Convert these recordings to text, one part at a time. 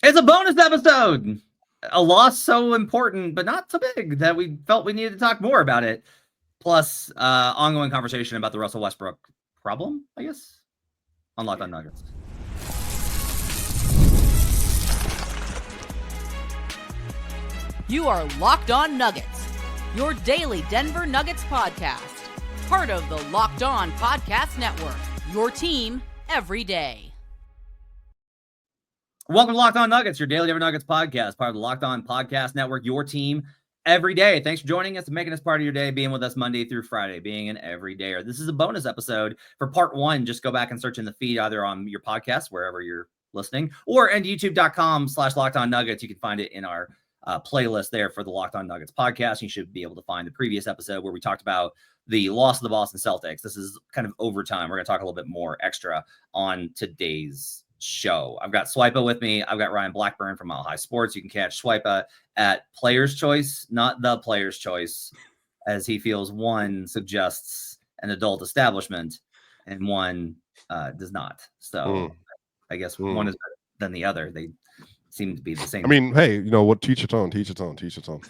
It's a bonus episode. A loss so important, but not so big that we felt we needed to talk more about it. Plus, ongoing conversation about the Russell Westbrook problem, I guess, on Locked On Nuggets. You are Locked On Nuggets, your daily Denver Nuggets podcast. Part of the Locked On Podcast Network, your team every day. Welcome to Locked On Nuggets, your daily Denver Nuggets podcast, part of the Locked On Podcast Network, your team every day. Thanks for joining us and making us part of your day, being with us Monday through Friday, being an everydayer. This is a bonus episode for part one. Just go back and search in the feed, either on your podcast, wherever you're listening, or at youtube.com/Locked On Nuggets. You can find it in our playlist there for the Locked On Nuggets podcast. You should be able to find the previous episode where we talked about the loss of the Boston Celtics. This is kind of overtime. We're going to talk a little bit more extra on today's show. I've got Swipa with me. I've got Ryan Blackburn from Mile High Sports. You can catch Swipa at Player's Choice, not the Player's Choice, as he feels one suggests an adult establishment and one does not. So I guguess one is better than the other. They seem to be the same. I mean, hey, you know what? Teach its own. Teach its own. Teach its own.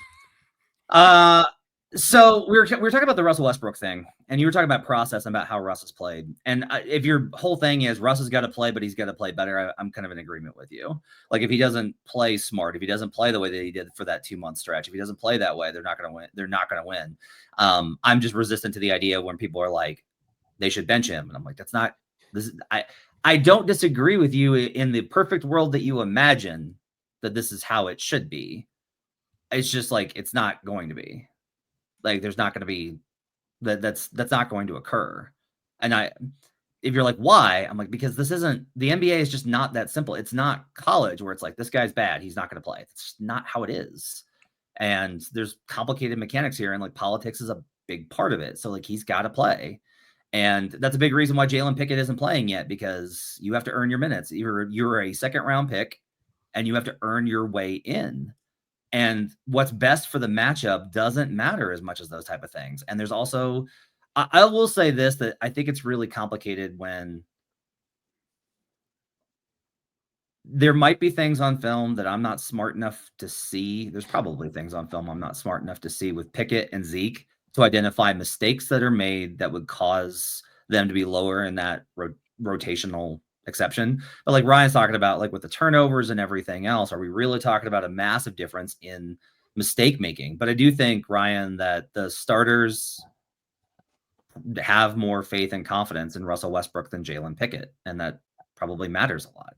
So we were talking about the Russell Westbrook thing, and you were talking about process and about how Russ has played. And if your whole thing is Russ has got to play, but he's got to play better, I'm kind of in agreement with you. Like if he doesn't play smart, if he doesn't play the way that he did for that 2-month stretch, if he doesn't play that way, they're not going to win. They're not going to win. I'm just resistant to the idea when people are like, they should bench him, and I'm like, that's not. This is, I don't disagree with you in the perfect world that you imagine that this is how it should be. It's just like it's not going to be. Like there's not going to be that's not going to occur. And if you're like, why? I'm like, because this isn't the NBA is just not that simple. It's not college where it's like this guy's bad, he's not going to play. It's just not how it is. And there's complicated mechanics here, and like politics is a big part of it. So like he's got to play. And that's a big reason why Jalen Pickett isn't playing yet, because you have to earn your minutes. You're a second round pick and you have to earn your way in. And what's best for the matchup doesn't matter as much as those type of things. And there's also, I will say this, that I think it's really complicated when there might be things on film that I'm not smart enough to see. There's probably things on film I'm not smart enough to see with Pickett and Zeke to identify mistakes that are made that would cause them to be lower in that rotational exception. But like Ryan's talking about, like with the turnovers and everything else, are we really talking about a massive difference in mistake making? But I do think, Ryan, that the starters have more faith and confidence in Russell Westbrook than Jalen Pickett, and that probably matters a lot.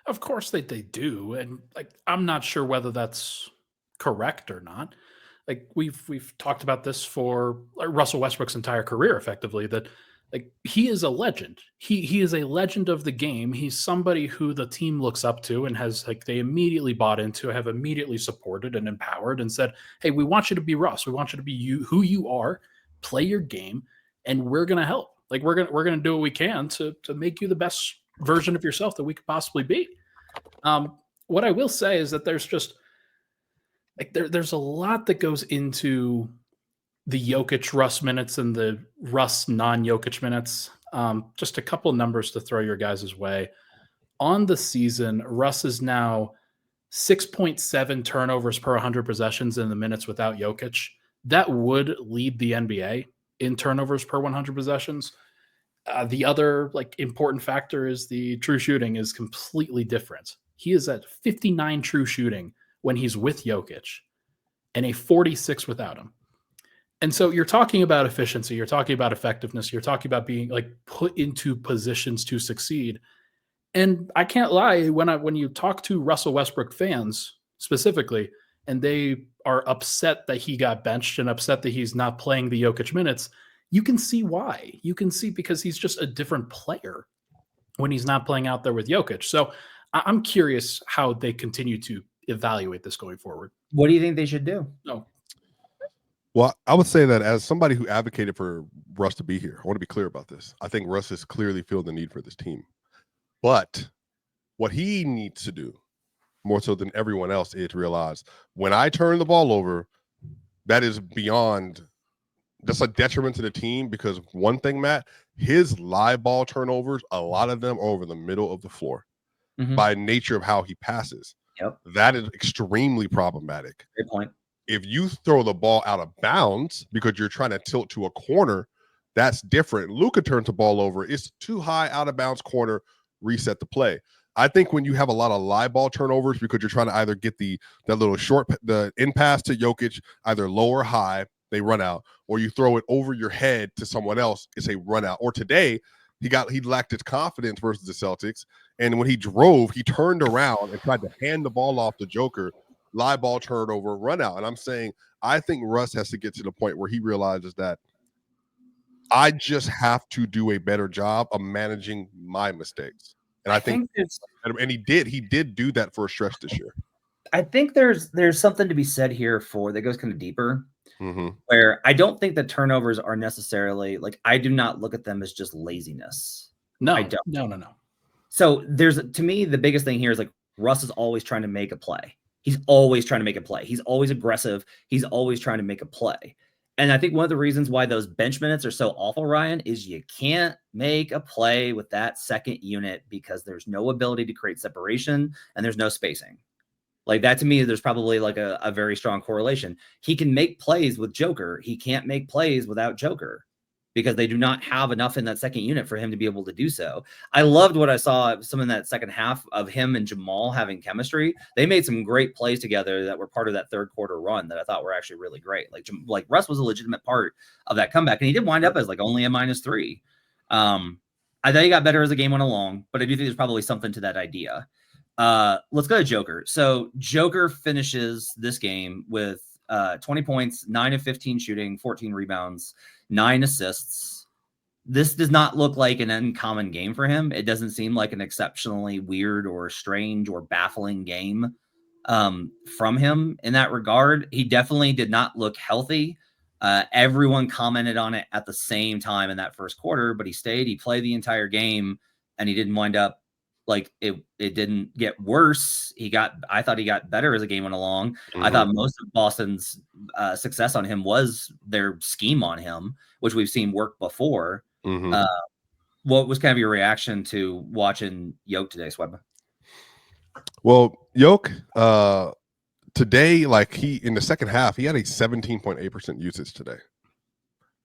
Of course they do. And like I'm not sure whether that's correct or not. Like we've talked about this for Russell Westbrook's entire career, effectively, that like he is a legend. He is a legend of the game. He's somebody who the team looks up to and has like they immediately bought into, have immediately supported and empowered and said, hey, we want you to be Russ. We want you to be you, who you are, play your game, and we're gonna help. Like we're gonna do what we can to make you the best version of yourself that we could possibly be. What I will say is that there's just like there's a lot that goes into the Jokic Russ minutes and the Russ non-Jokic minutes. Just a couple numbers to throw your guys' way. On the season, Russ is now 6.7 turnovers per 100 possessions in the minutes without Jokic. That would lead the NBA in turnovers per 100 possessions. The other like important factor is the true shooting is completely different. He is at 59 true shooting when he's with Jokic and a 46 without him. And so you're talking about efficiency, you're talking about effectiveness, you're talking about being like put into positions to succeed. And I can't lie, when you talk to Russell Westbrook fans specifically, and they are upset that he got benched and upset that he's not playing the Jokic minutes, you can see why. You can see because he's just a different player when he's not playing out there with Jokic. So I'm curious how they continue to evaluate this going forward. What do you think they should do? No. Well, I would say that as somebody who advocated for Russ to be here, I want to be clear about this. I think Russ has clearly feel the need for this team. But what he needs to do, more so than everyone else, is realize when I turn the ball over, that is beyond, that's a detriment to the team, because one thing, Matt, his live ball turnovers, a lot of them are over the middle of the floor by nature of how he passes. Yep. That is extremely problematic. Great point. If you throw the ball out of bounds because you're trying to tilt to a corner, that's different. Luka turns the ball over. It's too high, out of bounds corner, reset the play. I think when you have a lot of live ball turnovers because you're trying to either get the little short, the in pass to Jokic, either low or high, they run out, or you throw it over your head to someone else, it's a run out. Or today, he lacked his confidence versus the Celtics, and when he drove, he turned around and tried to hand the ball off to Joker, live ball turnover, run out. And I'm saying, I think Russ has to get to the point where he realizes that I just have to do a better job of managing my mistakes. And I think and he did do that for a stretch this year. I think there's something to be said here for that goes kind of deeper, where I don't think the turnovers are necessarily like, I do not look at them as just laziness. No, I don't. No. So to me, the biggest thing here is like Russ is always trying to make a play. He's always trying to make a play. He's always aggressive. He's always trying to make a play. And I think one of the reasons why those bench minutes are so awful, Ryan, is you can't make a play with that second unit because there's no ability to create separation and there's no spacing. Like that to me, there's probably like a very strong correlation. He can make plays with Joker. He can't make plays without Joker because they do not have enough in that second unit for him to be able to do so. I loved what I saw some in that second half of him and Jamal having chemistry. They made some great plays together that were part of that third quarter run that I thought were actually really great. Like Russ was a legitimate part of that comeback, and he did wind up as like only a -3. I thought he got better as the game went along, but I do think there's probably something to that idea. Let's go to Joker. So Joker finishes this game with 20 points, 9 of 15 shooting, 14 rebounds, 9 assists. This does not look like an uncommon game for him. It doesn't seem like an exceptionally weird or strange or baffling game from him in that regard. He definitely did not look healthy. Everyone commented on it at the same time in that first quarter, but he stayed. He played the entire game, and he didn't wind up like it didn't get worse. I thought he got better as the game went along. I thought most of Boston's success on him was their scheme on him, which we've seen work before. What was kind of your reaction to watching Yoke today, Sweb? Well, Yoke, today, like in the second half, he had a 17.8% usage today.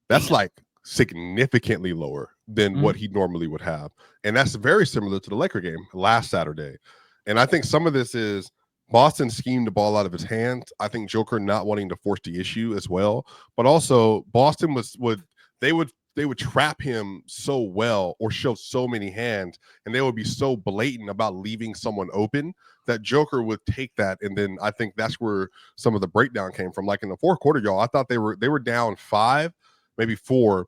That's like significantly lower than what he normally would have. And that's very similar to the Laker game last Saturday. And I think some of this is Boston schemed the ball out of his hands. I think Joker not wanting to force the issue as well. But also Boston would trap him so well or show so many hands, and they would be so blatant about leaving someone open that Joker would take that. And then I think that's where some of the breakdown came from. Like in the fourth quarter, y'all, I thought they were down 5, maybe 4.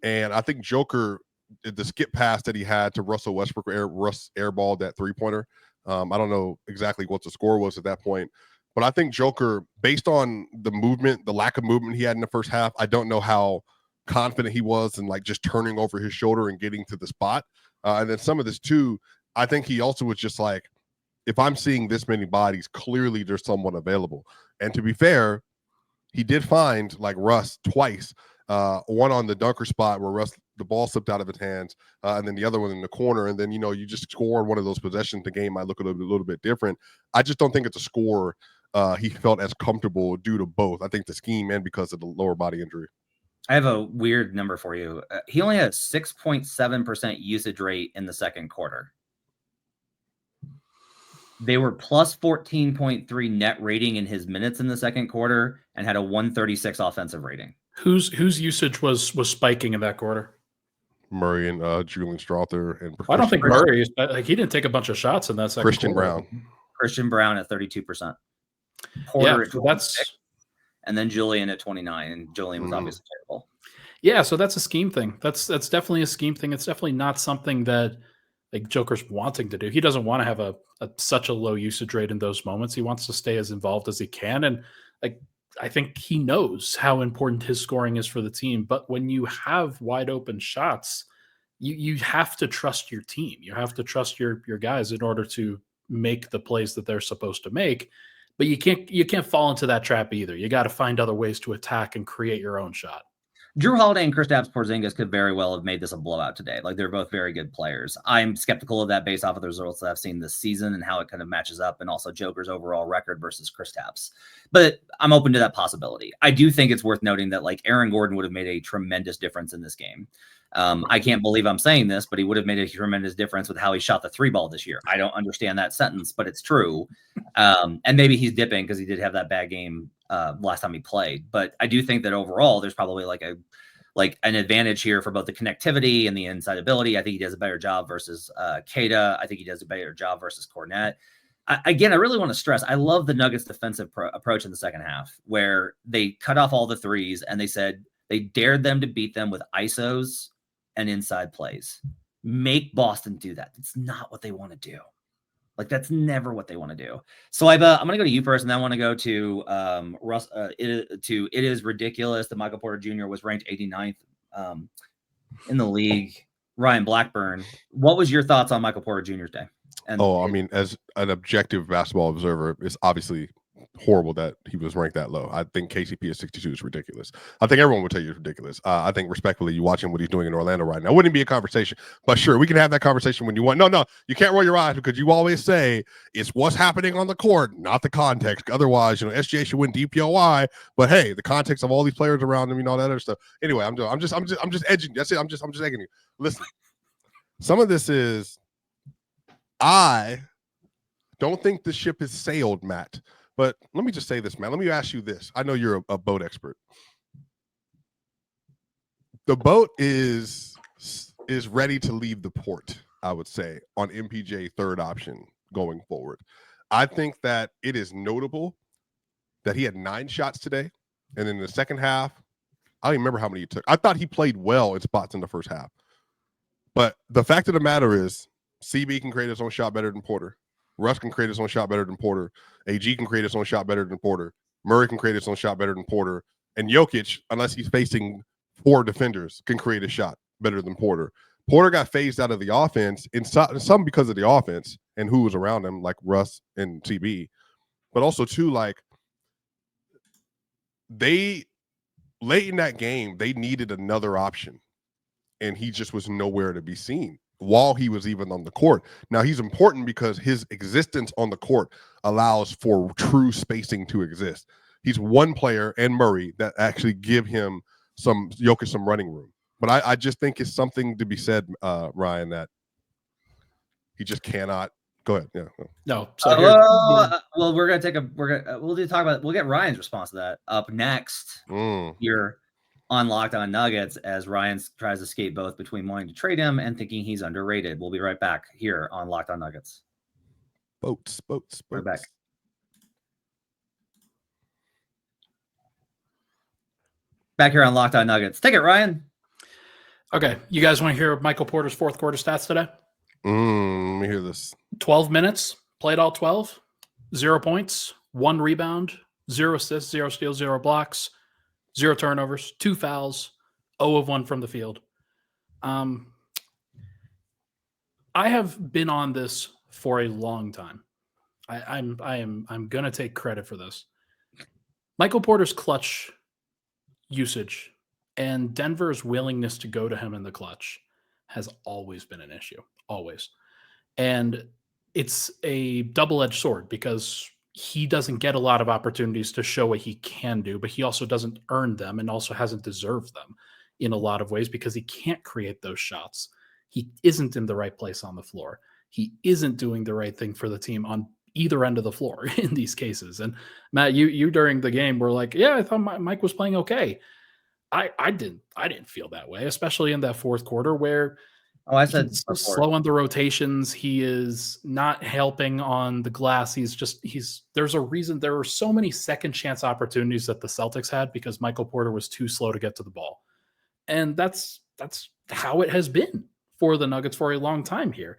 And I think Joker, the skip pass that he had to Russell Westbrook, Russ airballed that 3-pointer. I don't know exactly what the score was at that point, but I think Joker, based on the movement, the lack of movement he had in the first half, I don't know how confident he was in like just turning over his shoulder and getting to the spot. And then some of this too, I think he also was just like, if I'm seeing this many bodies, clearly there's someone available. And to be fair, he did find like Russ twice. One on the dunker spot where Russ, the ball slipped out of his hands, and then the other one in the corner. And then, you just score one of those possessions, the game might look a little bit different. I just don't think it's a score he felt as comfortable due to both. I think the scheme and because of the lower body injury. I have a weird number for you. He only had a 6.7% usage rate in the second quarter. They were plus 14.3 net rating in his minutes in the second quarter and had a 136 offensive rating. Whose usage was spiking in that quarter? Murray and Julian Strother. And I don't think Murray, like he didn't take a bunch of shots in that second Christian quarter. Christian Brown at 32%. Porter at 26, and then Julian at 29. And Julian was obviously terrible. Yeah, so that's a scheme thing. That's definitely a scheme thing. It's definitely not something that like Joker's wanting to do. He doesn't want to have such a low usage rate in those moments. He wants to stay as involved as he can. And like I think he knows how important his scoring is for the team. But when you have wide open shots, you have to trust your team. You have to trust your guys in order to make the plays that they're supposed to make. But you can't fall into that trap either. You got to find other ways to attack and create your own shot. Drew Holiday and Kristaps Porzingis could very well have made this a blowout today. Like, they're both very good players. I'm skeptical of that based off of the results that I've seen this season and how it kind of matches up, and also Joker's overall record versus Kristaps. But I'm open to that possibility. I do think it's worth noting that, like, Aaron Gordon would have made a tremendous difference in this game. I can't believe I'm saying this, but he would have made a tremendous difference with how he shot the 3-ball this year. I don't understand that sentence, but it's true. And maybe he's dipping because he did have that bad game last time he played. But I do think that overall, there's probably an advantage here for both the connectivity and the inside ability. I think he does a better job versus Keita. I think he does a better job versus Cornette. I really want to stress, I love the Nuggets defensive approach in the second half, where they cut off all the threes and they said they dared them to beat them with ISOs and inside plays. Make Boston do that. It's not what they want to do. Like, that's never what they want to do. So I'm going to go to you first, and then I want to go to Russ. It is ridiculous that Michael Porter Jr. was ranked 89th in the league. Ryan Blackburn, what was your thoughts on Michael Porter Jr.'s day? I mean, as an objective basketball observer, it's obviously horrible that he was ranked that low. I think KCP at 62 is ridiculous. I think everyone would tell you it's ridiculous. I think respectfully, you watching what he's doing in Orlando right now, wouldn't be a conversation, but sure, we can have that conversation when you want. No, you can't roll your eyes, because you always say it's what's happening on the court, not the context. Otherwise, SGA should win DPOY, but hey, the context of all these players around him, all that other stuff. Anyway, I'm just edging. That's it. I'm just egging you. Listen, some of this is, I don't think the ship has sailed, Matt. But let me just say this, man. Let me ask you this. I know you're a boat expert. The boat is ready to leave the port, I would say, on MPJ third option going forward. I think that it is notable that he had 9 shots today. And in the second half, I don't even remember how many he took. I thought he played well in spots in the first half. But the fact of the matter is, CB can create his own shot better than Porter. Russ can create his own shot better than Porter. AG can create his own shot better than Porter. Murray can create his own shot better than Porter. And Jokic, unless he's facing 4 defenders, can create a shot better than Porter. Porter got phased out of the offense, in some because of the offense and who was around him, like Russ and CB. But also, too, like, they, late in that game, they needed another option. And he just was nowhere to be seen while he was even on the court. Now, he's important because his existence on the court allows for true spacing to exist. He's one player, and Murray, that actually give him Jokic some running room. But I just think it's something to be said, Ryan, that he just cannot. Go ahead. Yeah. No. Well, we'll get Ryan's response to that up next. You're on Locked On Nuggets, as Ryan tries to skate both between wanting to trade him and thinking he's underrated. We'll be right back here on Locked On Nuggets. Boats. We're back. Back here on Locked On Nuggets. Take it, Ryan. Okay. You guys want to hear Michael Porter's fourth quarter stats today? Let me hear this. 12 minutes, played all 12, 0 points, 1 rebound, 0 assists, 0 steals, 0 blocks, 0 turnovers, 2 fouls, 0 of 1 from the field. I have been on this for a long time. I'm gonna take credit for this. Michael Porter's clutch usage and Denver's willingness to go to him in the clutch has always been an issue, always. And it's a double-edged sword because he doesn't get a lot of opportunities to show what he can do, but he also doesn't earn them and also hasn't deserved them in a lot of ways because he can't create those shots. He isn't in the right place on the floor. He isn't doing the right thing for the team on either end of the floor in these cases. And Matt, you during the game were like, yeah, I thought Mike was playing okay. I didn't feel that way, especially in that fourth quarter where I said he's slow on the rotations. He is not helping on the glass. There's a reason there were so many second chance opportunities that the Celtics had because Michael Porter was too slow to get to the ball. And that's how it has been for the Nuggets for a long time here.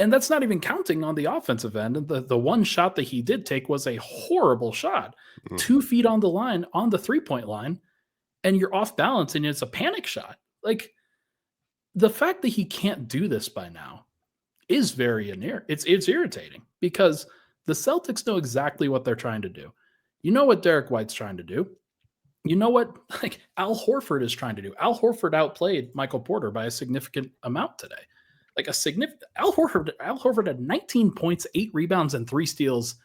And that's not even counting on the offensive end. And the one shot that he did take was a horrible shot, 2 feet on the line, on the 3-point line, and you're off balance and it's a panic shot. Like, the fact that he can't do this by now is very it's irritating because the Celtics know exactly what they're trying to do. You know what Derek White's trying to do. you know what? Like Al Horford is trying to do. Al Horford outplayed Michael Porter by a significant amount today. Like a significant Al Horford had 19 points, 8 rebounds, and 3 steals,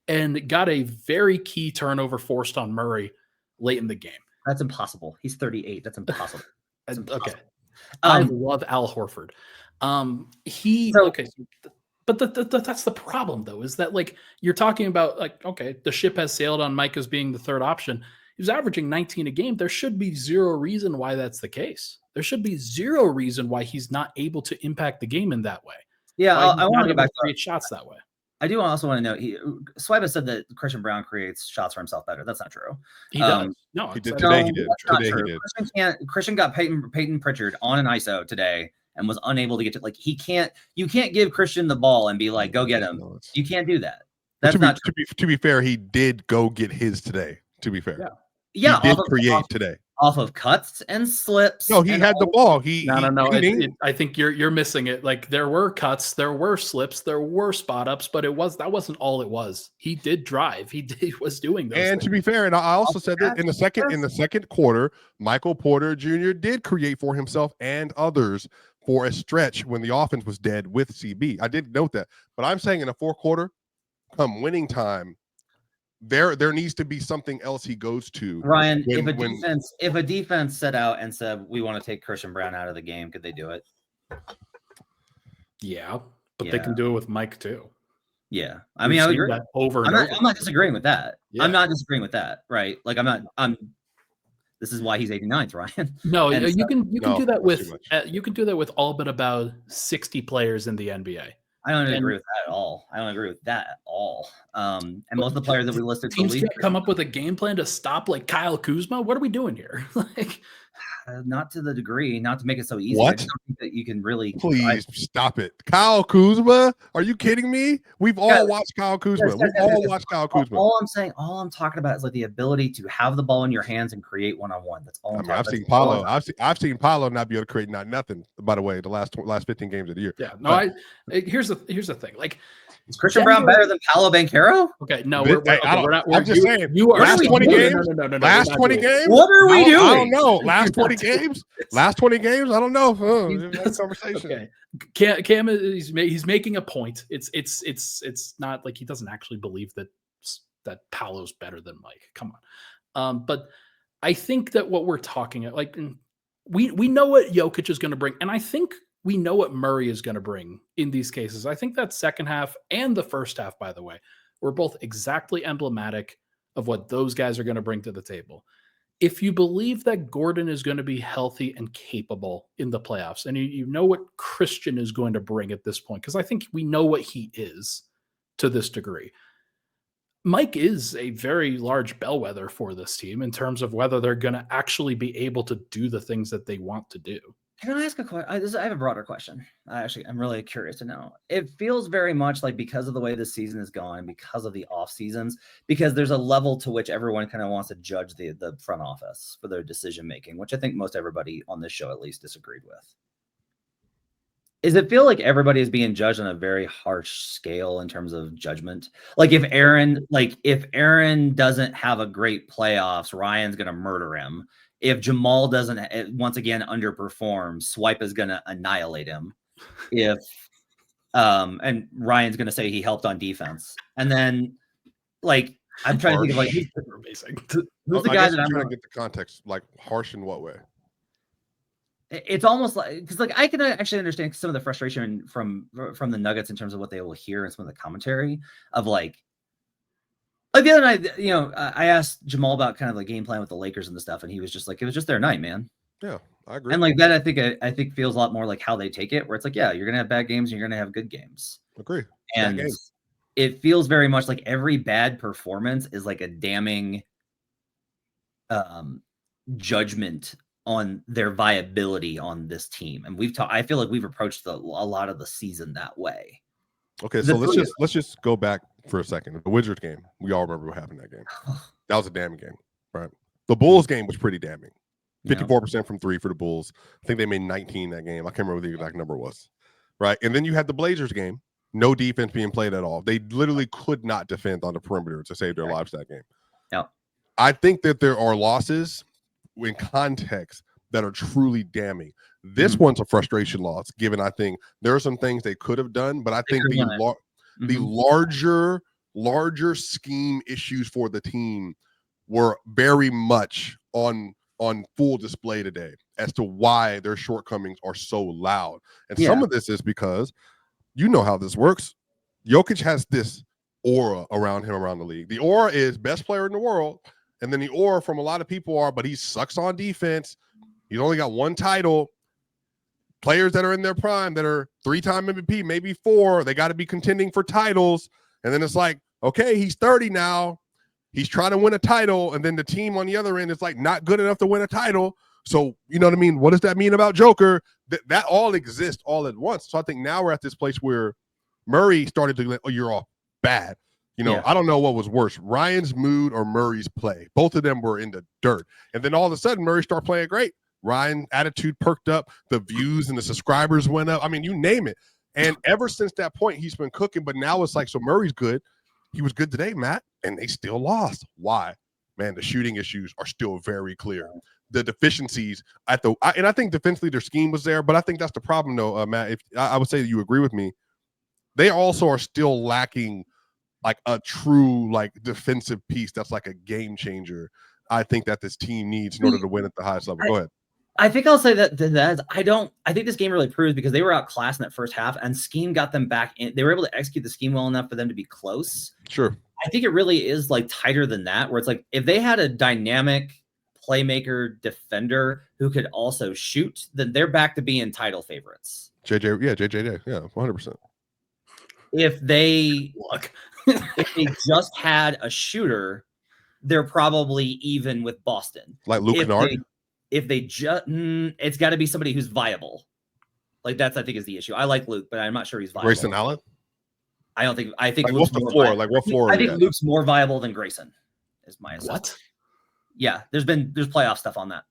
and got a very key turnover forced on Murray late in the game. That's impossible. He's 38. That's impossible. That's impossible. Okay. I love Al Horford. But that's the problem, though, is that like you're talking about like, okay, the ship has sailed on Mike as being the third option. He was averaging 19 a game. There should be zero reason why that's the case. There should be zero reason why he's not able to impact the game in that way. Yeah, I want to go back to create shots that way. I do also want to know. Swipe has said that Christian Brown creates shots for himself better. That's not true. He does. No, he did today. He did. Today he did. Christian got Peyton Pritchard on an ISO today and was unable to get to like he can't. You can't give Christian the ball and be like, go get him. You can't do that. That's not true. To be fair, he did go get his today. To be fair, yeah, he did create today. Off of cuts and slips. No, he had the ball. No. I think you're missing it. Like there were cuts, there were slips, there were spot ups, but that wasn't all it was. He did drive. He was doing those. And things. to be fair, and I also said that in the second quarter, Michael Porter Jr. did create for himself and others for a stretch when the offense was dead with CB. I did note that, but I'm saying in the fourth quarter, come winning time, there needs to be something else he goes to. Ryan, if a defense set out and said we want to take Christian Brown out of the game, could they do it? Yeah, but they can do it with Mike too. Yeah, I mean, I would agree. I'm not disagreeing with that. Yeah. I'm not disagreeing with that, right? Like this is why he's 89th, Ryan. No, you can do that with all but about 60 players in the NBA. I don't agree with that at all. And most of the players that we listed, teams can't come up with a game plan to stop like Kyle Kuzma. What are we doing here? Like, not to the degree, not to make it so easy. What? I don't think that you can really stop it. Kyle Kuzma? Are you kidding me? We've all watched Kyle Kuzma. All I'm talking about is like the ability to have the ball in your hands and create one-on-one. That's all. I've seen Paolo. I've seen Paolo not be able to create nothing. By the way, the last 15 games of the year. Yeah. No. Here's the thing. Like, is Christian Brown better than Paolo Banchero? Okay. No. We're not. I'm just saying. You are last 20 games. No. Last 20 games. What are we doing? I don't know. Last 20 games. Last 20 games. I don't know. Conversation. Okay. Cam he's making a point. It's not like he doesn't actually believe that Paolo's better than Mike. Come on. But I think that what we're talking about, like, we know what Jokic is going to bring, and I think we know what Murray is going to bring in these cases. I think that second half and the first half, by the way, were both exactly emblematic of what those guys are going to bring to the table. If you believe that Gordon is going to be healthy and capable in the playoffs, and you know what Christian is going to bring at this point, because I think we know what he is to this degree. Mike is a very large bellwether for this team in terms of whether they're going to actually be able to do the things that they want to do. Can I ask a question? I have a broader question. I'm really curious to know. It feels very much like because of the way this season is going, because of the off seasons, because there's a level to which everyone kind of wants to judge the front office for their decision making, which I think most everybody on this show at least disagreed with. Does it feel like everybody is being judged on a very harsh scale in terms of judgment? Like if Aaron doesn't have a great playoffs, Ryan's going to murder him. If Jamal doesn't once again underperform, Swipe is going to annihilate him. And Ryan's going to say he helped on defense. And then like I'm trying to think of like who's the guy that I'm trying to get the context, like harsh in what way? It's almost like because like I can actually understand some of the frustration from the Nuggets in terms of what they will hear and some of the commentary of like the other night, I asked Jamal about kind of the game plan with the Lakers and the stuff, and he was just like, it was just their night, man. Yeah, I agree. And like that, I think feels a lot more like how they take it, where it's like, yeah, you're gonna have bad games and you're gonna have good games. Agree. And it feels very much like every bad performance is like a damning judgment on their viability on this team. And I feel like we've approached a lot of the season that way. Okay, so let's just go back for a second. The Wizards game, we all remember what happened in that game. That was a damning game, right? The Bulls game was pretty damning. 54% from three for the Bulls. I think they made 19 that game. I can't remember what the exact number was, right? And then you had the Blazers game, no defense being played at all. They literally could not defend on the perimeter to save their lives that game. Yeah. I think that there are losses in context that are truly damning. This one's a frustration loss, given I think there are some things they could have done, but I think the larger scheme issues for the team were very much on full display today as to why their shortcomings are so loud. And some of this is because you know how this works. Jokic has this aura around him around the league. The aura is best player in the world. And then the aura from a lot of people are, but he sucks on defense. He's only got one title. Players that are in their prime that are 3-time MVP, maybe 4, they got to be contending for titles. And then it's like, okay, he's 30 now. He's trying to win a title. And then the team on the other end is like not good enough to win a title. So, you know what I mean? What does that mean about Joker? That all exists all at once. So I think now we're at this place where Murray started to, oh, you're all bad. You know, I don't know what was worse, Ryan's mood or Murray's play. Both of them were in the dirt. And then all of a sudden, Murray started playing great. Ryan's attitude perked up. The views and the subscribers went up. I mean, you name it. And ever since that point, he's been cooking. But now it's like, so Murray's good. He was good today, Matt, and they still lost. Why? Man, the shooting issues are still very clear. The deficiencies and I think defensively their scheme was there, but I think that's the problem, though, Matt. If I would say that you agree with me, they also are still lacking like a true like defensive piece that's like a game changer. I think that this team needs in order to win at the highest level. Go ahead. I think I'll say that I think this game really proves because they were outclassed in that first half and scheme got them back in. They were able to execute the scheme well enough for them to be close. Sure. I think it really is like tighter than that, where it's like if they had a dynamic playmaker defender who could also shoot, then they're back to being title favorites. JJ, 100%. If they just had a shooter, they're probably even with Boston. Like Luke Kennard? If they just, it's got to be somebody who's viable. Like that's, I think, is the issue. I like Luke, but I'm not sure he's viable. Grayson Allen? I think like, Luke's what's the floor? Like what floor? I think Luke's more viable than Grayson. Is my assessment. What? Yeah, there's playoff stuff on that.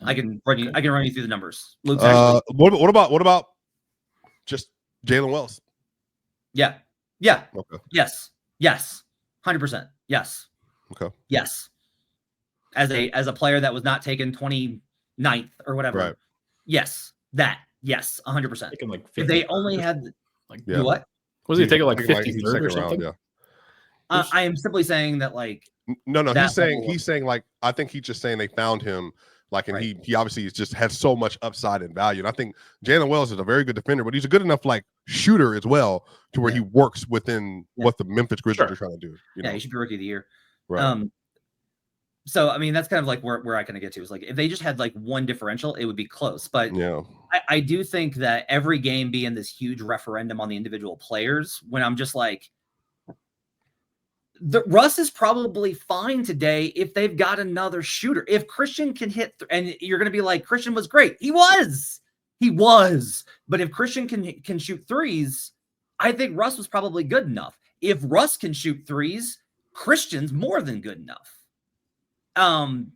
I can run you through the numbers. Luke's what about just Jalen Wells? Yeah. Okay. Yes. 100%. Yes. Okay. Yes. As a player that was not taken 29th or whatever. Right. Yes. 100%. Like if they only had like what? Was he taking like 53rd 53rd or something? Round, I am simply saying that like no, he's saying like I think he's just saying they found him like and right. he obviously just has so much upside and value. And I think Jalen Wells is a very good defender, but he's a good enough like shooter as well to where he works within what the Memphis Grizzlies are trying to do. You know? He should be rookie of the year. Right. So I mean that's kind of like where I kind of get to is like if they just had like one differential, it would be close. But I do think that every game being this huge referendum on the individual players, when I'm just like Russ is probably fine today if they've got another shooter. If Christian can hit, and you're going to be like, Christian was great. He was. But if Christian can shoot threes, I think Russ was probably good enough. If Russ can shoot threes, Christian's more than good enough. And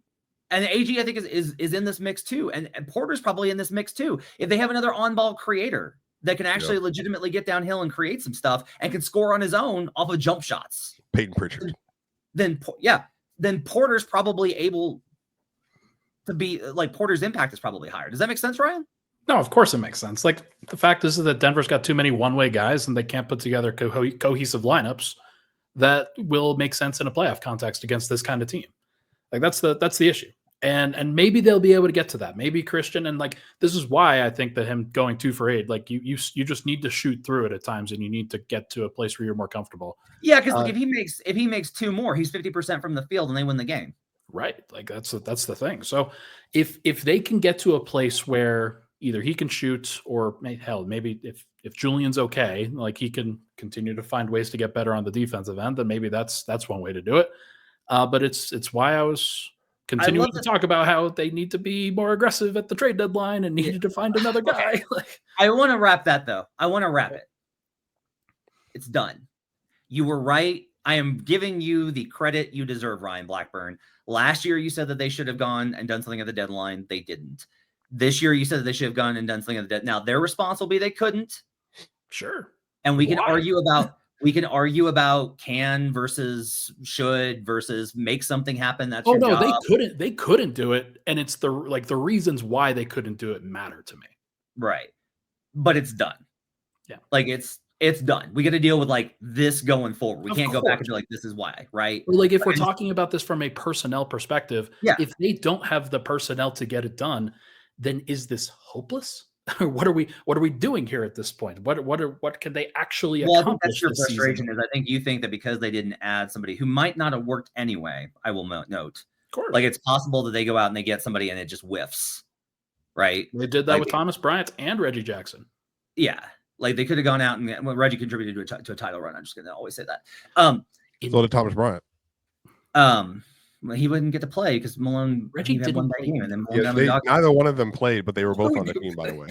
AG, I think, is in this mix too. And Porter's probably in this mix too. If they have another on-ball creator that can actually legitimately get downhill and create some stuff and can score on his own off of jump shots. Peyton Pritchard. Then Porter's probably able to be like Porter's impact is probably higher. Does that make sense, Ryan? No, of course it makes sense. Like the fact is that Denver's got too many one-way guys and they can't put together cohesive lineups that will make sense in a playoff context against this kind of team. Like that's the issue. And maybe they'll be able to get to that. Maybe Christian, and like this is why I think that him going 2 for 8, like you just need to shoot through it at times, and you need to get to a place where you're more comfortable. Yeah, because if he makes 2 more, he's 50% from the field, and they win the game. Right, like that's the thing. So if they can get to a place where either he can shoot, or maybe if Julian's okay, like he can continue to find ways to get better on the defensive end, then maybe that's one way to do it. But it's why I was continuing to talk about how they need to be more aggressive at the trade deadline and needed to find another guy. I want to wrap that though. I want to wrap it. It's done. You were right. I am giving you the credit you deserve, Ryan Blackburn. Last year, you said that they should have gone and done something at the deadline. They didn't. This year, you said that they should have gone and done something at the deadline. Now, their response will be they couldn't. Sure. And we can argue about We can argue about can versus should versus make something happen. That's your job. They couldn't do it, and it's the reasons why they couldn't do it matter to me. Right. But it's done. Yeah. Like it's done. We got to deal with like this going forward. We can't go back and be like, this is why, right? Or like if we're talking about this from a personnel perspective, yeah. If they don't have the personnel to get it done, then is this hopeless? What are we doing here at this point? What can they actually accomplish? I think that's your frustration. Is I think you think that because they didn't add somebody who might not have worked anyway. I will note, of course, like it's possible that they go out and they get somebody and it just whiffs, right? They did that with Thomas Bryant and Reggie Jackson. Yeah, like they could have gone out and Reggie contributed to a title run. I'm just gonna always say that. So did Thomas Bryant. He wouldn't get to play because Reggie had one game, and then neither one of them played, but they were both on the team. By the way,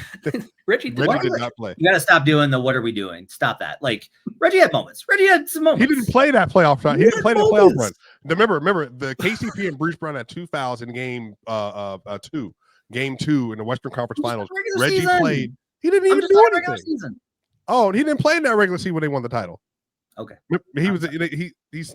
Reggie did not play. You got to stop doing the "what are we doing?" Stop that. Like Reggie had moments. Reggie had some moments. He didn't play that playoff run. He didn't play the playoff run. Remember the KCP and Bruce Brown had 2 fouls in game 2 in the Western Conference Finals. Reggie played. He didn't even do anything. Oh, he didn't play in that regular season when they won the title. Okay. He was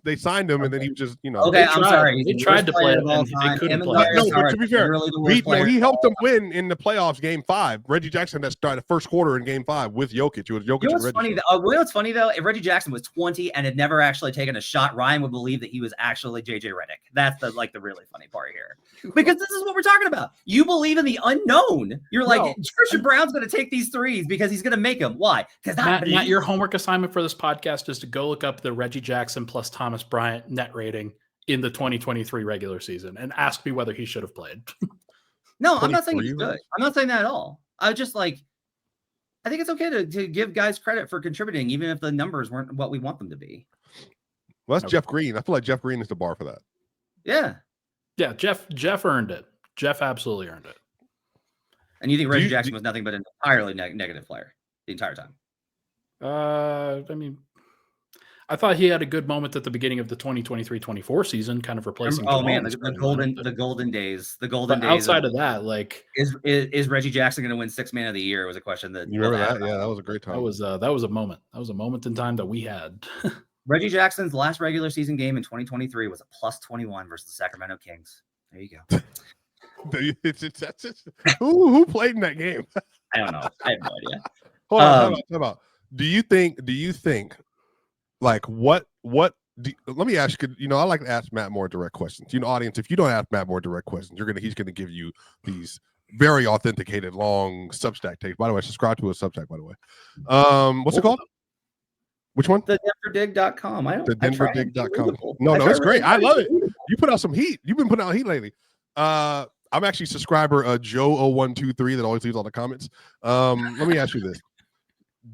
they signed him and then he was just Okay, I'm sorry. He tried to play it and they couldn't play. No, but to be fair, he helped them win in the playoffs game 5. Reggie Jackson that started the first quarter in game 5 with Jokic. It was Jokic and Reggie. What's funny though? If Reggie Jackson was 20 and had never actually taken a shot, Ryan would believe that he was actually JJ Redick. That's the really funny part here. Because this is what we're talking about. You believe in the unknown. You're like, Christian Brown's going to take these threes because he's going to make them. Why? Because Matt, your homework assignment for this podcast is to go look up the Reggie Jackson plus Thomas Bryant net rating in the 2023 regular season and ask me whether he should have played. No, I'm not saying he's good. I'm not saying that at all. I just I think it's okay to give guys credit for contributing, even if the numbers weren't what we want them to be. Well, that's Jeff Green. I feel like Jeff Green is the bar for that. Yeah. Yeah, Jeff earned it. Jeff absolutely earned it. And you think Reggie Jackson was nothing but an entirely negative player the entire time? I mean, I thought he had a good moment at the beginning of the 2023-24 season, kind of replacing. Oh man, the golden days. Outside of that, like, is Reggie Jackson going to win 6th Man of the Year? Was a question that you remember that. Yeah, that was a great time. That was a moment. That was a moment in time that we had. Reggie Jackson's last regular season game in 2023 was a +21 versus the Sacramento Kings. There you go. Who played in that game? I don't know. I have no idea. Hold on, talk about. Do you think like what let me ask you, I like to ask Matt more direct questions. Audience, if you don't ask Matt more direct questions, he's gonna give you these very authenticated long Substack tapes. By the way, subscribe to a Substack, by the way. What's it called? Which one? The DenverDig.com. The DenverDig.com. No, it's great. I love it. You put out some heat. You've been putting out heat lately. I'm actually subscriber Joe0123 that always leaves all the comments. Let me ask you this.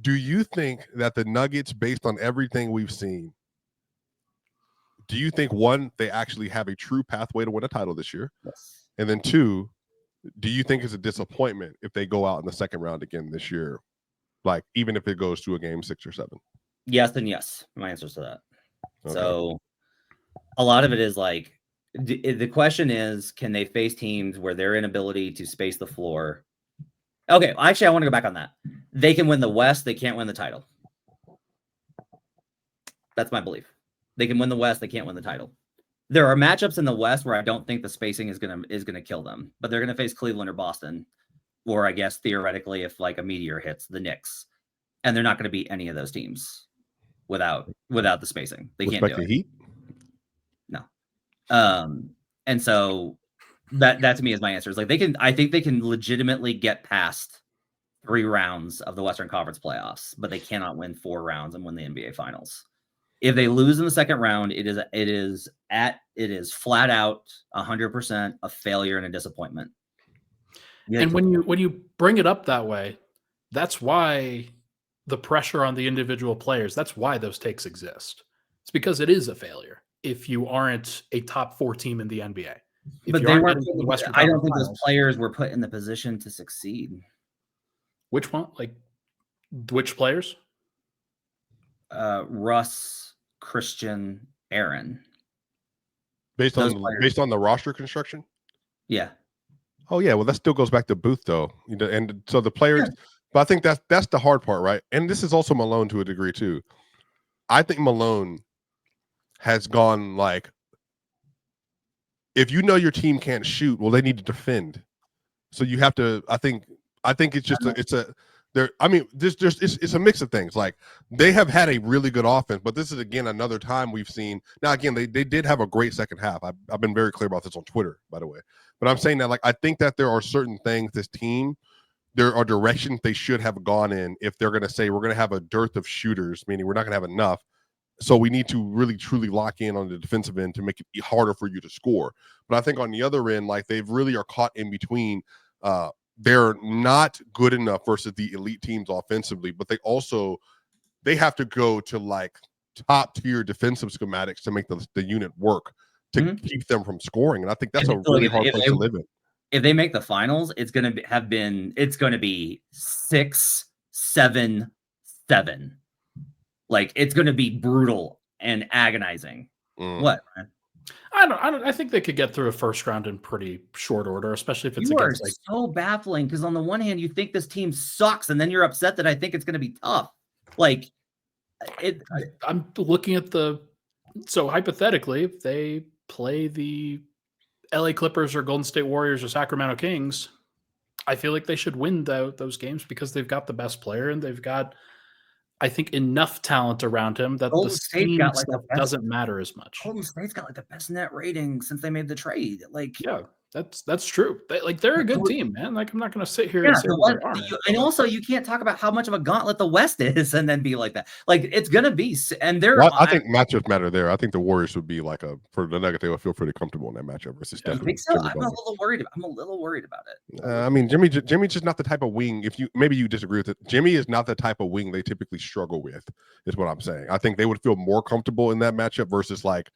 Do you think that the Nuggets, based on everything we've seen, do you think, one, they actually have a true pathway to win a title this year? Yes. And then two, do you think it's a disappointment if they go out in the second round again this year? Like, even if it goes to a game 6 or 7? Yes and yes. My answers to that. Okay. So a lot of it is like, the question is, can they face teams where their inability to space the floor? Okay, actually, I want to go back on that. They can win the West. They can't win the title. That's my belief. They can win the West. They can't win the title. There are matchups in the West where I don't think the spacing is gonna kill them, but they're gonna face Cleveland or Boston, or I guess theoretically, if like a meteor hits, the Knicks, and they're not going to beat any of those teams without the spacing. They can't do it. Heat? No. And so that to me is my answer. Is like I think they can legitimately get past 3 rounds of the Western Conference playoffs, but they cannot win 4 rounds and win the NBA Finals. If they lose in the second round, it is flat out 100% a failure and a disappointment. And when you bring it up that way, that's why the pressure on the individual players, that's why those takes exist. It's because it is a failure if you aren't a top 4 team in the NBA. But they weren't. I don't think those players were put in the position to succeed. Which one? Like, which players? Russ, Christian, Aaron. Based on the roster construction? Yeah. Oh yeah, well that still goes back to Booth though. And so the players, but I think that's the hard part, right? And this is also Malone to a degree too. I think Malone has gone like, if you know your team can't shoot, well, they need to defend. So you have to. I think it's just it's a mix of things. Like, they have had a really good offense, but this is again another time we've seen. Now again, they did have a great second half. I've been very clear about this on Twitter, by the way. But I'm saying that, like, I think that there are certain things this team, there are directions they should have gone in if they're going to say we're going to have a dearth of shooters, meaning we're not going to have enough. So we need to really truly lock in on the defensive end to make it harder for you to score. But I think on the other end, like, they really are caught in between. They're not good enough versus the elite teams offensively, but they have to go to like top tier defensive schematics to make the unit work to keep them from scoring. And I think that's a really hard place to live in. If they make the finals, it's going to be 6-7-7. Like, it's going to be brutal and agonizing. What, man? I think they could get through a first round in pretty short order, especially if it's against, like, so baffling, because on the one hand you think this team sucks, and then you're upset that I think it's going to be tough. Like, I'm looking at so hypothetically, if they play the LA Clippers or Golden State Warriors or Sacramento Kings, I feel like they should win those games because they've got the best player and they've got, I think, enough talent around him that the scheme stuff doesn't matter as much. Golden State's got like the best net rating since they made the trade. Like, yeah, that's true. They're a good team, man. Like, I'm not going to sit here and say and also you can't talk about how much of a gauntlet the West is and then be like that. Like, it's going to be, and they're. Well, I think matchups matter there. I think the Warriors would be like for the Nuggets, they would feel pretty comfortable in that matchup versus Steph. I think so. I'm a little worried about it. I mean, Jimmy's just not the type of wing. Maybe you disagree with it. Jimmy is not the type of wing they typically struggle with, is what I'm saying. I think they would feel more comfortable in that matchup versus like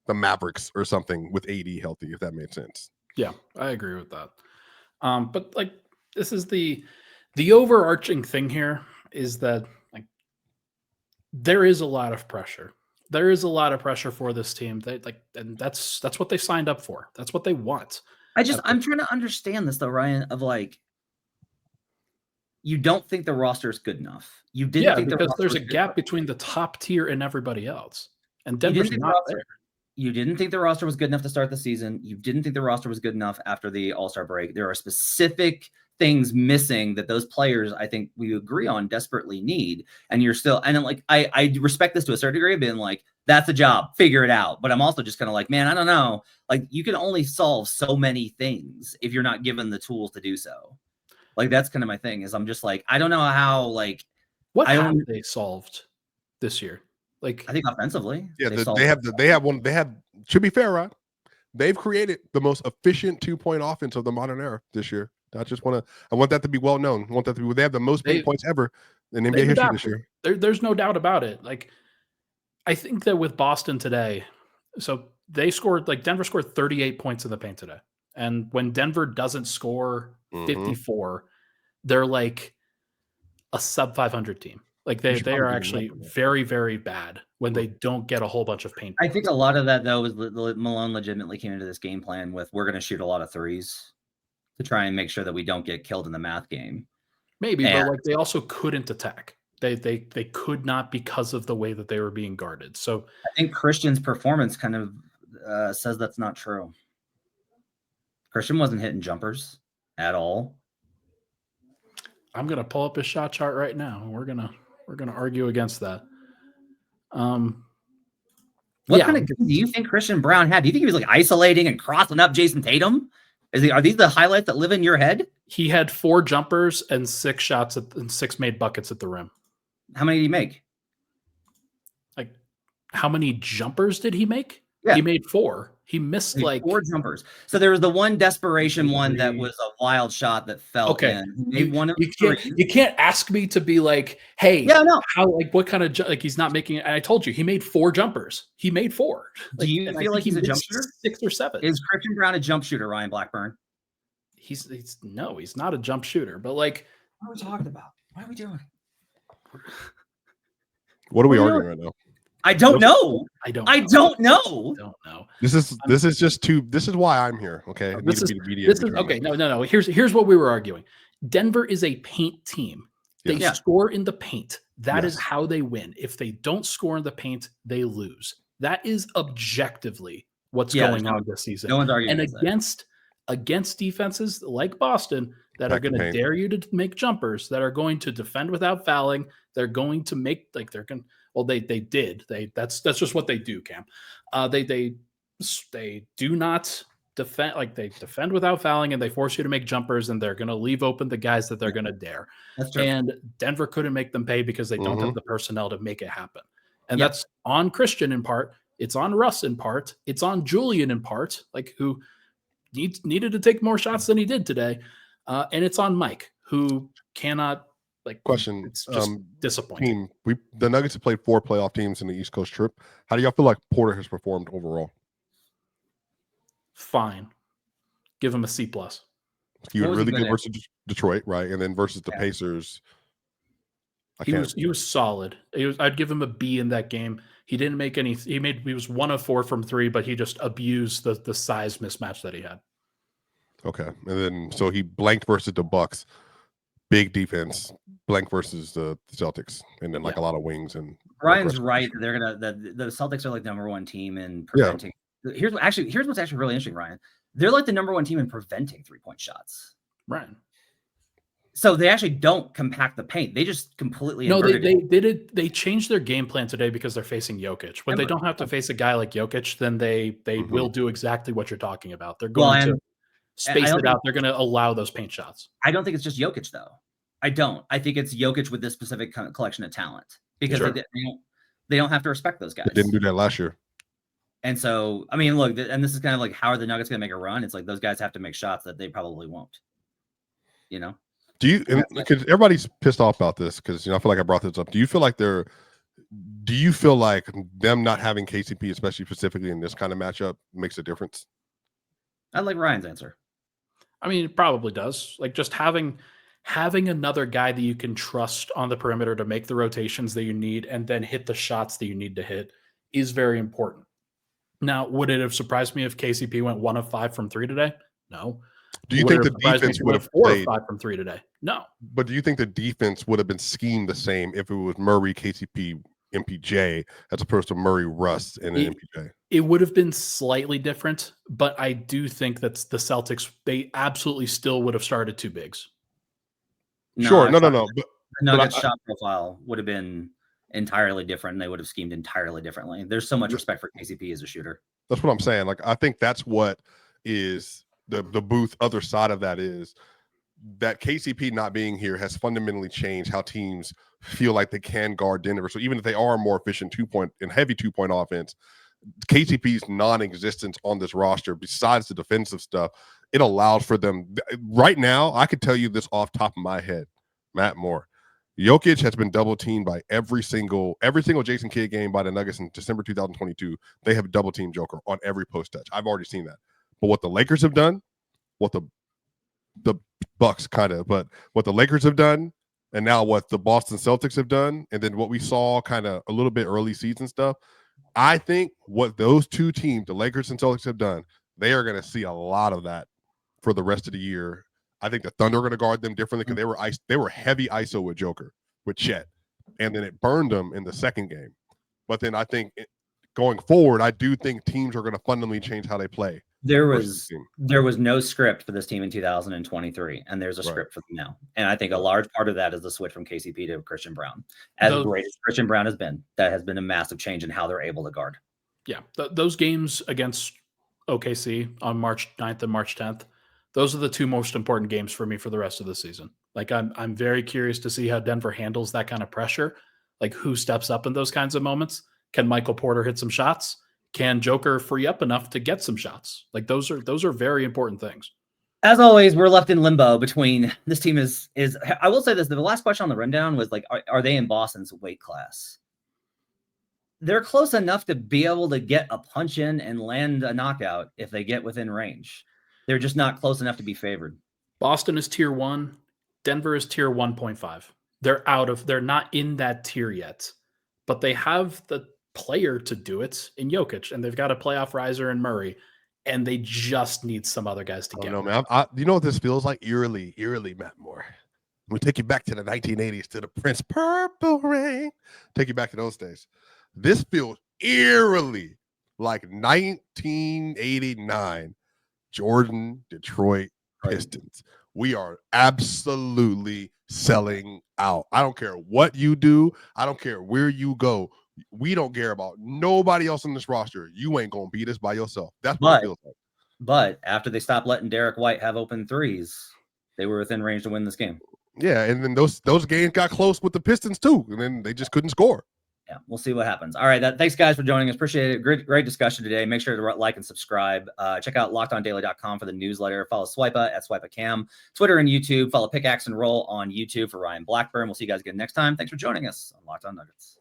the Mavericks or something with AD healthy, if that made sense. Yeah, I agree with that. But like, this is the overarching thing here is that, like, there is a lot of pressure. There is a lot of pressure for this team. And that's what they signed up for. That's what they want. I'm trying to understand this though, Ryan, of like, you don't think the roster is good enough. You didn't think because there's a gap between the top tier and everybody else. And Denver's not there. You didn't think the roster was good enough to start the season. You didn't think the roster was good enough after the All-Star break. There are specific things missing that those players, I think we agree on, desperately need. And you're still, and like, I respect this to a certain degree, being like, that's a job, figure it out. But I'm also just kind of like, man, I don't know. Like, you can only solve so many things if you're not given the tools to do so. Like, that's kind of my thing, is I'm just like, I don't know how, like, what have they solved this year? Like, I think offensively, yeah, they have. To be fair, Rod, they've created the most efficient 2-point offense of the modern era this year. I want that to be well known. I want that to be. They have the most points ever in NBA history this year. There's no doubt about it. Like, I think that with Boston today, so they scored, like, Denver scored 38 points in the paint today, and when Denver doesn't score 54, they're like a sub 500 team. Like, they are actually very, very bad when they don't get a whole bunch of paint. I think a lot of that, though, is Malone legitimately came into this game plan with, we're going to shoot a lot of threes to try and make sure that we don't get killed in the math game. Maybe, but like, they also couldn't attack. They could not because of the way that they were being guarded. So I think Christian's performance kind of says that's not true. Christian wasn't hitting jumpers at all. I'm going to pull up his shot chart right now, and we're going to argue against that. What kind of do you think Christian Brown had? Do you think he was like isolating and crossing up Jason Tatum? Are these the highlights that live in your head? He had 4 jumpers and 6 shots and 6 made buckets at the rim. How many did he make? Like, how many jumpers did he make? Yeah. He made 4. He missed like 4 jumpers. So there was the one desperation one that was a wild shot that fell in. You can't ask me to be like, hey, how, like, what kind of like, he's not making it. And I told you, he made 4 jumpers. He made 4. Do you feel like he's a jump shooter? 6 or 7. Is Christian Brown a jump shooter, Ryan Blackburn? He's not a jump shooter. But like, what are we talking about? What are we doing? What are we arguing right now? I don't know. I don't know. This is why I'm here. Okay. Okay. No. Here's what we were arguing. Denver is a paint team. They Yes. score in the paint. That is Yes. how they win. If they don't score in the paint, they lose. That is objectively what's Yeah, going there's on this season. no one's arguing And against that. against defenses like Boston that are Pack the going to paint. dare you to make jumpers, that are going to defend without fouling, they're going to make like they're going. Well, they did. That's just what they do, Cam. They do not defend, like they defend without fouling, and they force you to make jumpers, and they're going to leave open the guys that they're going to dare. That's true. And Denver couldn't make them pay because they don't Mhm. have the personnel to make it happen. And Yep. that's on Christian in part. It's on Russ in part. It's on Julian in part, like who needed to take more shots than he did today. And it's on Mike, who cannot, like, Question, it's just disappointing. The Nuggets have played 4 playoff teams in the East Coast trip. How do y'all feel like Porter has performed overall? Fine. Give him a C+. He What was was he really good good at? versus Detroit, right? And then versus the Yeah. Pacers. He was solid. I'd give him a B in that game. He didn't make any. He was 1 of 4 from 3, but he just abused the size mismatch that he had. Okay. And then so he blanked versus the Bucks. Big defense. Blank versus the Celtics. And then like a lot of wings and Brian's right. They're gonna the Celtics are like the number 1 team in preventing. Here's what's actually really interesting, Ryan. They're like the number 1 team in preventing 3-point shots. Right. So they actually don't compact the paint. They just completely No, inverted it. they did. They changed their game plan today because they're facing Jokic. When they don't have to face a guy like Jokic, then they will do exactly what you're talking about. They're going to space it out. They're going to allow those paint shots. I don't think it's just Jokic, though. I don't. I think it's Jokic with this specific collection of talent because they don't have to respect those guys. They didn't do that last year. And so, I mean, look, and this is kind of like, how are the Nuggets going to make a run? It's like those guys have to make shots that they probably won't. You know? Do you? Because everybody's pissed off about this because I feel like I brought this up. Do you feel like them not having KCP, especially specifically in this kind of matchup, makes a difference? I like Ryan's answer. I mean, it probably does. Like just having another guy that you can trust on the perimeter to make the rotations that you need and then hit the shots that you need to hit is very important. Now, would it have surprised me if KCP went 1 of 5 from 3 today? No. Do you think the defense would have 4 of 5 from 3 today? No. But do you think the defense would have been schemed the same if it was Murray, KCP, MPJ, as opposed to Murray, Russ, and then MPJ? It would have been slightly different, but I do think that the Celtics, they absolutely still would have started 2 bigs. No. But the Nuggets shot profile would have been entirely different, and they would have schemed entirely differently. There's so much respect for KCP as a shooter. That's what I'm saying. Like, I think that's what is the Booth other side of that is that KCP not being here has fundamentally changed how teams feel like they can guard Denver. So even if they are more efficient 2-point and heavy 2-point offense, KCP's non-existence on this roster, besides the defensive stuff, it allows for them. Right now, I could tell you this off top of my head, Matt Moore. Jokic has been double teamed by every single Jason Kidd game by the Nuggets in December 2022. They have double teamed Joker on every post touch. I've already seen that. But what the Lakers have done, what the Bucks kind of, but what the Lakers have done, and now what the Boston Celtics have done, and then what we saw kind of a little bit early season stuff, I think what those 2 teams, the Lakers and Celtics, have done, they are going to see a lot of that for the rest of the year. I think the Thunder are going to guard them differently because they were heavy ISO with Joker, with Chet, and then it burned them in the second game. But then I think going forward, I do think teams are going to fundamentally change how they play. There was no script for this team in 2023, and there's a script for them now. And I think a large part of that is the switch from KCP to Christian Brown. As great as Christian Brown has been, that has been a massive change in how they're able to guard. Yeah, those games against OKC on March 9th and March 10th, those are the 2 most important games for me for the rest of the season. Like I'm very curious to see how Denver handles that kind of pressure. Like who steps up in those kinds of moments? Can Michael Porter hit some shots? Can Joker free up enough to get some shots? Like those are very important things. As always, we're left in limbo between this team is I will say this, the last question on the rundown was like, are they in Boston's weight class? They're close enough to be able to get a punch in and land a knockout if they get within range. They're just not close enough to be favored. Boston is tier 1. Denver is tier 1.5. They're not in that tier yet, but they have the player to do it in Jokic, and they've got a playoff riser in Murray, and they just need some other guys to get. No, man. You know what this feels like? Eerily, Matt Moore. We take you back to the 1980s, to the Prince Purple Rain. Take you back to those days. This feels eerily like 1989 Jordan Detroit Pistons. We are absolutely selling out. I don't care what you do. I don't care where you go. We don't care about nobody else on this roster. You ain't going to beat us by yourself. That's what it feels like. But after they stopped letting Derek White have open threes, they were within range to win this game. Yeah, and then those games got close with the Pistons too, and then they just couldn't score. Yeah, we'll see what happens. All right, thanks guys for joining us. Appreciate it. Great discussion today. Make sure to like and subscribe. Check out LockedOnDaily.com for the newsletter. Follow Swipa at SwipaCam, Twitter and YouTube. Follow Pickaxe and Roll on YouTube for Ryan Blackburn. We'll see you guys again next time. Thanks for joining us on Locked On Nuggets.